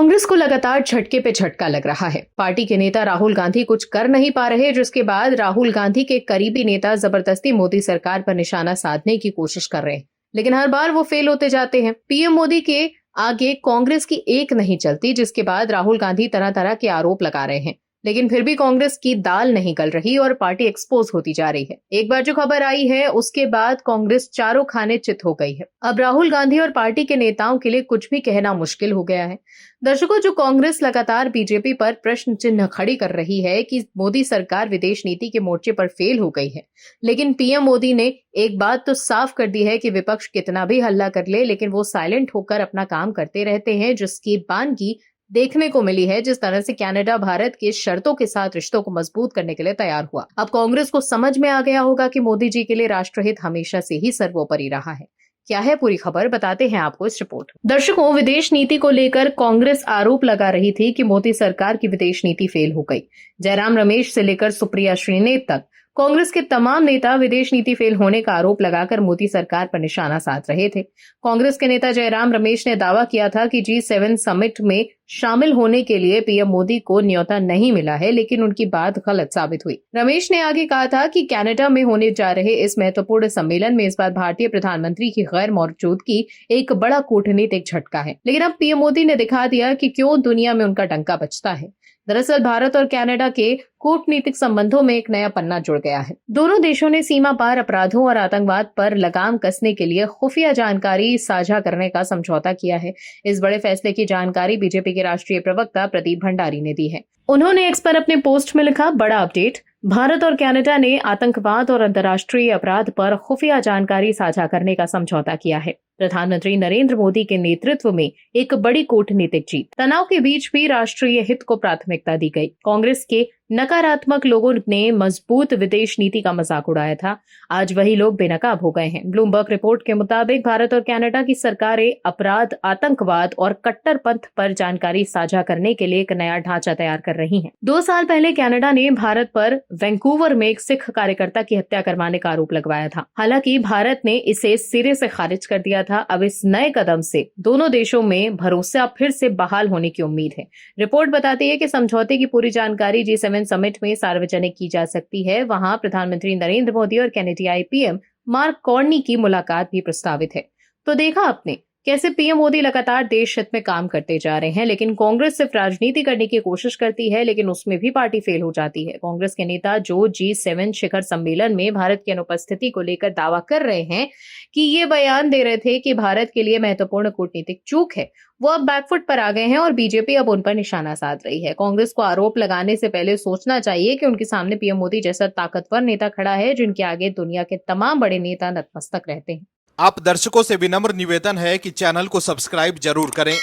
कांग्रेस को लगातार झटके पे झटका लग रहा है। पार्टी के नेता राहुल गांधी कुछ कर नहीं पा रहे, जिसके बाद राहुल गांधी के करीबी नेता जबरदस्ती मोदी सरकार पर निशाना साधने की कोशिश कर रहे हैं, लेकिन हर बार वो फेल होते जाते हैं। पीएम मोदी के आगे कांग्रेस की एक नहीं चलती, जिसके बाद राहुल गांधी तरह तरह के आरोप लगा रहे हैं, लेकिन फिर भी कांग्रेस की दाल नहीं गल रही और पार्टी एक्सपोज होती जा रही है। एक बार जो खबर आई है उसके बाद कांग्रेस चारों खाने चित हो गई है। अब राहुल गांधी और पार्टी के नेताओं के लिए कुछ भी कहना मुश्किल हो गया है। दर्शकों, जो कांग्रेस लगातार बीजेपी पर प्रश्न चिन्ह खड़ी कर रही है कि मोदी सरकार विदेश नीति के मोर्चे पर फेल हो गई है, लेकिन पीएम मोदी ने एक बात तो साफ कर दी है कि विपक्ष कितना भी हल्ला कर ले, लेकिन वो साइलेंट होकर अपना काम करते रहते हैं, जिसकी बानगी देखने को मिली है। जिस तरह से कनाडा भारत के शर्तों के साथ रिश्तों को मजबूत करने के लिए तैयार हुआ। अब कांग्रेस को समझ में आ गया होगा कि मोदी जी के लिए राष्ट्रहित हमेशा से ही सर्वोपरि रहा है। क्या है पूरी खबर, बताते हैं आपको इस रिपोर्ट। दर्शकों, विदेश नीति को लेकर कांग्रेस आरोप लगा रही थी कि मोदी सरकार की विदेश नीति फेल हो गई। जयराम रमेश से लेकर सुप्रिया श्रीनेत तक कांग्रेस के तमाम नेता विदेश नीति फेल होने का आरोप लगाकर मोदी सरकार पर निशाना साध रहे थे। कांग्रेस के नेता जयराम रमेश ने दावा किया था कि G7 समिट में शामिल होने के लिए पीएम मोदी को न्योता नहीं मिला है, लेकिन उनकी बात गलत साबित हुई। रमेश ने आगे कहा था कि कनाडा में होने जा रहे इस महत्वपूर्ण सम्मेलन में इस बार भारतीय प्रधानमंत्री की गैर मौजूदगी एक बड़ा कूटनीतिक झटका है, लेकिन अब पीएम मोदी ने दिखा दिया कि क्यों दुनिया में उनका डंका बजता है। दरअसल भारत और कनाडा के कूटनीतिक संबंधों में एक नया पन्ना जुड़ गया है। दोनों देशों ने सीमा पार अपराधों और आतंकवाद पर लगाम कसने के लिए खुफिया जानकारी साझा करने का समझौता किया है। इस बड़े फैसले की जानकारी बीजेपी के राष्ट्रीय प्रवक्ता प्रदीप भंडारी ने दी है। उन्होंने एक्स पर अपने पोस्ट में लिखा, बड़ा अपडेट, भारत और कनाडा ने आतंकवाद और अंतर्राष्ट्रीय अपराध पर खुफिया जानकारी साझा करने का समझौता किया है। प्रधानमंत्री नरेंद्र मोदी के नेतृत्व में एक बड़ी कूटनीतिक जीत। तनाव के बीच भी राष्ट्रीय हित को प्राथमिकता दी गई। कांग्रेस के नकारात्मक लोगों ने मजबूत विदेश नीति का मजाक उड़ाया था, आज वही लोग बेनकाब हो गए हैं। ब्लूमबर्ग रिपोर्ट के मुताबिक भारत और कनाडा की सरकारें अपराध, आतंकवाद और कट्टरपंथ पर जानकारी साझा करने के लिए एक नया ढांचा तैयार कर रही हैं। 2 साल पहले कनाडा ने भारत पर वैंकूवर में एक सिख कार्यकर्ता की हत्या करवाने का आरोप लगवाया था। हालांकि भारत ने इसे सिरे से खारिज कर दिया था। अब इस नए कदम से दोनों देशों में भरोसा फिर से बहाल होने की उम्मीद है। रिपोर्ट बताती है कि समझौते की पूरी जानकारी G7 समिट में सार्वजनिक की जा सकती है। वहां प्रधानमंत्री नरेंद्र मोदी और कनाडाई पीएम मार्क कार्नी की मुलाकात भी प्रस्तावित है। तो देखा आपने कैसे पीएम मोदी लगातार देश हित में काम करते जा रहे हैं, लेकिन कांग्रेस सिर्फ राजनीति करने की कोशिश करती है, लेकिन उसमें भी पार्टी फेल हो जाती है। कांग्रेस के नेता जो G7 शिखर सम्मेलन में भारत की अनुपस्थिति को लेकर दावा कर रहे हैं कि ये बयान दे रहे थे कि भारत के लिए महत्वपूर्ण कूटनीतिक चूक है, वो अब बैकफुट पर आ गए हैं और बीजेपी अब उन पर निशाना साध रही है। कांग्रेस को आरोप लगाने से पहले सोचना चाहिए कि उनके सामने पीएम मोदी जैसा ताकतवर नेता खड़ा है, जिनके आगे दुनिया के तमाम बड़े नेता नतमस्तक रहते हैं। आप दर्शकों से विनम्र निवेदन है कि चैनल को सब्सक्राइब जरूर करें